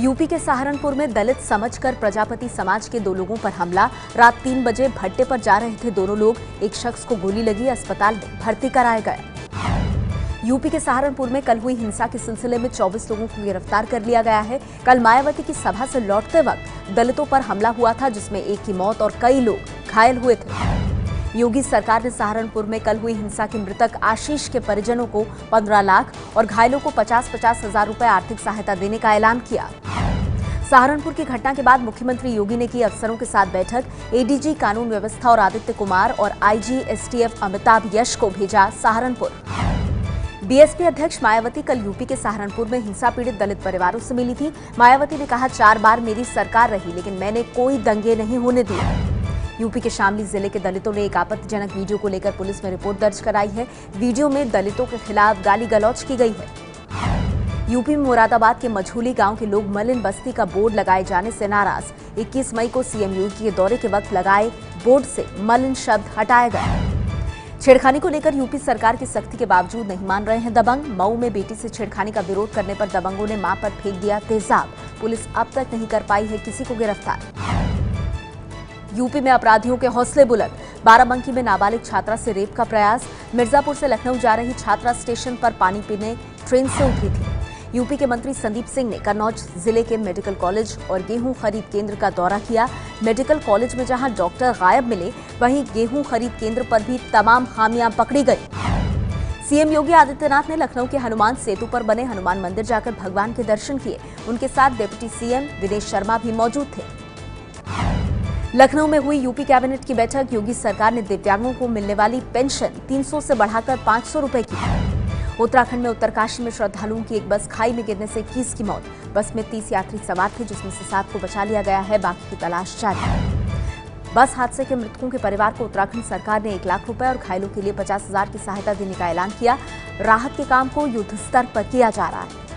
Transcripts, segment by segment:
UP के सहारनपुर में दलित समझकर प्रजापति समाज के 2 लोगों पर हमला। रात 3 बजे भट्टे पर जा रहे थे दोनों लोग। एक शख्स को गोली लगी, अस्पताल में भर्ती कराया गया। यूपी के सहारनपुर में कल हुई हिंसा के सिलसिले में 24 लोगों को गिरफ्तार कर लिया गया है। कल मायावती की सभा से लौटते वक्त दलितों पर हमला हुआ था, जिसमें एक की मौत और कई लोग घायल हुए थे। योगी सरकार ने सहारनपुर में कल हुई हिंसा के मृतक आशीष के परिजनों को 15 लाख और घायलों को 50-50 हजार रुपए आर्थिक सहायता देने का ऐलान किया। सहारनपुर की घटना के बाद मुख्यमंत्री योगी ने की अफसरों के साथ बैठक। एडीजी कानून व्यवस्था और आदित्य कुमार और आईजी एसटीएफ अमिताभ यश को भेजा सहारनपुर। बीएसपी अध्यक्ष मायावती कल यूपी के सहारनपुर में हिंसा पीड़ित दलित परिवारों से मिली थी। मायावती ने कहा, 4 बार मेरी सरकार रही, लेकिन मैंने कोई दंगे नहीं होने दिए। यूपी के शामली जिले के दलितों ने एक आपत्तिजनक वीडियो को लेकर पुलिस में रिपोर्ट दर्ज कराई है। वीडियो में दलितों के खिलाफ गाली गलौज की गई है। यूपी में मुरादाबाद के मझूली गांव के लोग मलिन बस्ती का बोर्ड लगाए जाने से नाराज। 21 मई को सीएम योगी के दौरे के वक्त लगाए बोर्ड से मलिन शब्द हटाया गया। छेड़खानी को लेकर यूपी सरकार की सख्ती के बावजूद नहीं मान रहे हैं दबंग। मऊ में बेटी से छेड़खानी का विरोध करने पर दबंगों ने मां पर फेंक दिया तेजाब। पुलिस अब तक नहीं कर पाई है किसी को गिरफ्तार। यूपी में अपराधियों के हौसले बुलंद। बाराबंकी में नाबालिग छात्रा से रेप का प्रयास। मिर्जापुर से लखनऊ जा रही छात्रा स्टेशन पर पानी पीने ट्रेन से उतरी थी। यूपी के मंत्री संदीप सिंह ने कन्नौज जिले के मेडिकल कॉलेज और गेहूं खरीद केंद्र का दौरा किया। मेडिकल कॉलेज में जहां डॉक्टर गायब मिले, वहीं गेहूं खरीद केंद्र पर भी तमाम खामियां पकड़ी गई। सीएम योगी आदित्यनाथ ने लखनऊ के हनुमान सेतु पर बने हनुमान मंदिर जाकर भगवान के दर्शन किए। उनके साथ डिप्टी सीएम दिनेश शर्मा भी मौजूद थे। लखनऊ में हुई यूपी कैबिनेट की बैठक। योगी सरकार ने दिव्यांगों को मिलने वाली पेंशन 300 से बढ़ाकर 500 रुपए की। उत्तराखंड में उत्तरकाशी में श्रद्धालुओं की एक बस खाई में गिरने से 21 की मौत। बस में 30 यात्री सवार थे, जिसमें से 7 को बचा लिया गया है। बाकी की तलाश जारी है। बस हादसे के मृतकों के परिवार को उत्तराखंड सरकार ने 1 लाख रुपए और घायलों के लिए 50 हजार की सहायता देने का ऐलान किया। राहत के काम को युद्ध स्तर पर किया जा रहा है।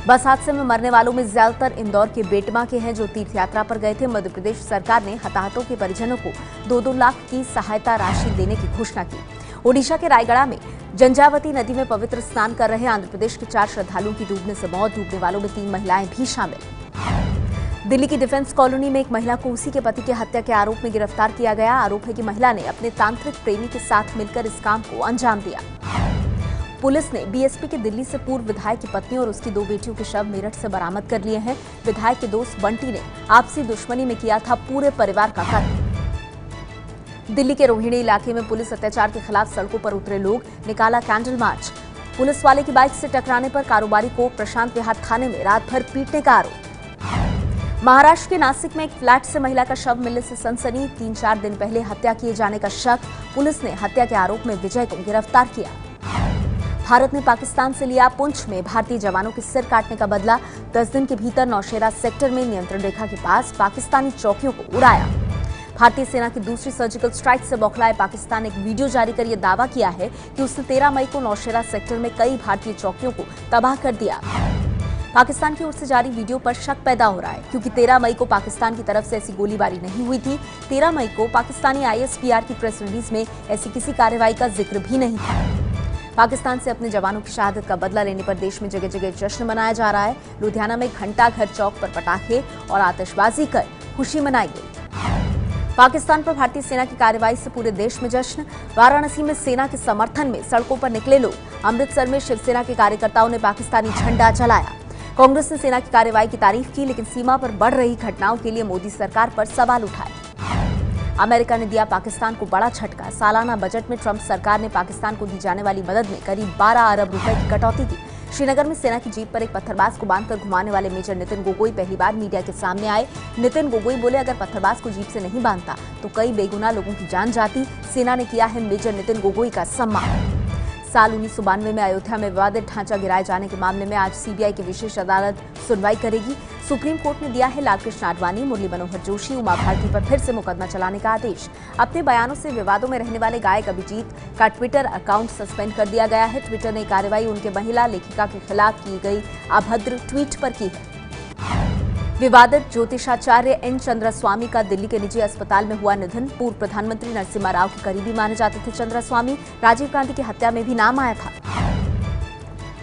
बस हादसे में मरने वालों में ज्यादातर इंदौर के बेटमा के हैं, जो तीर्थ यात्रा पर गए थे। मध्य प्रदेश सरकार ने हताहतों के परिजनों को 2-2 लाख की सहायता राशि देने की घोषणा की। ओडिशा के रायगढ़ में जंजावती नदी में पवित्र स्नान कर रहे आंध्र प्रदेश के 4 श्रद्धालुओं की डूबने से मौत। डूबने वालों में 3 महिलाएं भी शामिल। दिल्ली की डिफेंस कॉलोनी में एक महिला को उसी के पति की हत्या के आरोप में गिरफ्तार किया गया। आरोप है कि महिला ने अपने तांत्रिक प्रेमी के साथ मिलकर इस काम को अंजाम दिया। पुलिस ने बीएसपी के दिल्ली से पूर्व विधायक की पत्नी और उसकी 2 बेटियों के शव मेरठ से बरामद कर लिए हैं। विधायक के दोस्त बंटी ने आपसी दुश्मनी में किया था पूरे परिवार का कत्ल। दिल्ली के रोहिणी इलाके में पुलिस अत्याचार के खिलाफ सड़कों पर उतरे लोग, निकाला कैंडल मार्च। पुलिस वाले की बाइक से टकराने पर कारोबारी को प्रशांत विहार थाने में रात भर पीटने का आरोप। महाराष्ट्र के नासिक में एक फ्लैट से महिला का शव मिलने से सनसनी। 3-4 दिन पहले हत्या किए जाने का शक। पुलिस ने हत्या के आरोप में विजय को गिरफ्तार किया। भारत ने पाकिस्तान से लिया पुंछ में भारतीय जवानों के सिर काटने का बदला। 10 दिन के भीतर नौशेरा सेक्टर में नियंत्रण रेखा के पास पाकिस्तानी चौकियों को उड़ाया। भारतीय सेना की दूसरी सर्जिकल स्ट्राइक से बौखलाए पाकिस्तान ने एक वीडियो जारी कर यह दावा किया है कि उसने 13 मई को नौशेरा सेक्टर में कई भारतीय चौकियों को तबाह कर दिया। पाकिस्तान की ओर से जारी वीडियो पर शक पैदा हो रहा है, क्योंकि 13 मई को पाकिस्तान की तरफ से ऐसी गोलीबारी नहीं हुई थी। 13 मई को पाकिस्तानी आईएसपीआर की प्रेस रिलीज में ऐसी किसी कार्रवाई का जिक्र भी नहीं था। पाकिस्तान से अपने जवानों की शहादत का बदला लेने पर देश में जगह जगह जश्न मनाया जा रहा है। लुधियाना में घंटा घर चौक पर पटाखे और आतिशबाजी कर खुशी मनाई गई। पाकिस्तान पर भारतीय सेना की कार्रवाई से पूरे देश में जश्न। वाराणसी में सेना के समर्थन में सड़कों पर निकले लोग। अमृतसर में शिवसेना के कार्यकर्ताओं ने पाकिस्तानी झंडा जलाया। कांग्रेस ने सेना की कार्रवाई की तारीफ की, लेकिन सीमा पर बढ़ रही घटनाओं के लिए मोदी सरकार पर सवाल उठाए। अमेरिका ने दिया पाकिस्तान को बड़ा झटका। सालाना बजट में ट्रंप सरकार ने पाकिस्तान को दी जाने वाली मदद में करीब 12 अरब रुपए की कटौती की। श्रीनगर में सेना की जीप पर एक पत्थरबाज को बांधकर घुमाने वाले मेजर नितिन गोगोई पहली बार मीडिया के सामने आए। नितिन गोगोई बोले, अगर पत्थरबाज को जीप से नहीं बांधता तो कई बेगुनाह लोगों की जान जाती। सेना ने किया है मेजर नितिन गोगोई का सम्मान। साल 1992 में अयोध्या में विवादित ढांचा गिराए जाने के मामले में आज सीबीआई की विशेष अदालत सुनवाई करेगी। सुप्रीम कोर्ट ने दिया है लालकृष्ण आडवाणी, मुरली मनोहर जोशी, उमा भारती पर फिर से मुकदमा चलाने का आदेश। अपने बयानों से विवादों में रहने वाले गायक अभिजीत का ट्विटर अकाउंट सस्पेंड कर दिया गया है। ट्विटर ने कार्रवाई उनके महिला लेखिका के खिलाफ की गई अभद्र ट्वीट पर की है। विवादित ज्योतिषाचार्य एन चंद्रास्वामी का दिल्ली के निजी अस्पताल में हुआ निधन। पूर्व प्रधानमंत्री नरसिम्हा राव के करीबी माने जाते थे चंद्रास्वामी। राजीव गांधी की हत्या में भी नाम आया था।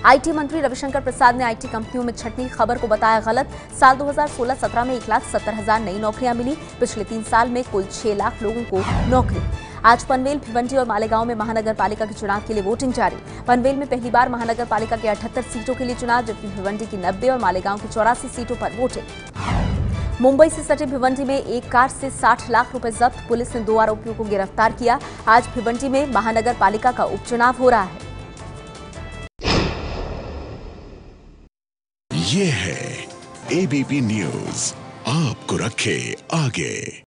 आईटी मंत्री रविशंकर प्रसाद ने आईटी कंपनियों में छंटनी खबर को बताया गलत। साल 2016-17 में 1,70,000 नई नौकरियां मिली। पिछले 3 साल में कुल 6 लाख लोगों को नौकरी। आज पनवेल, भिवंडी और मालेगांव में महानगर पालिका के चुनाव के लिए वोटिंग जारी। पनवेल में पहली बार महानगर पालिका के 78 सीटों के लिए चुनाव, जबकि भिवंडी की 90 और मालेगांव की 84 सीटों पर वोटिंग। मुंबई से सटे भिवंडी में एक कार से 60 लाख रुपए जब्त। पुलिस ने 2 आरोपियों को गिरफ्तार किया। आज भिवंडी में महानगर पालिका का उपचुनाव हो रहा है। ये है एबीपी न्यूज, आपको रखे आगे।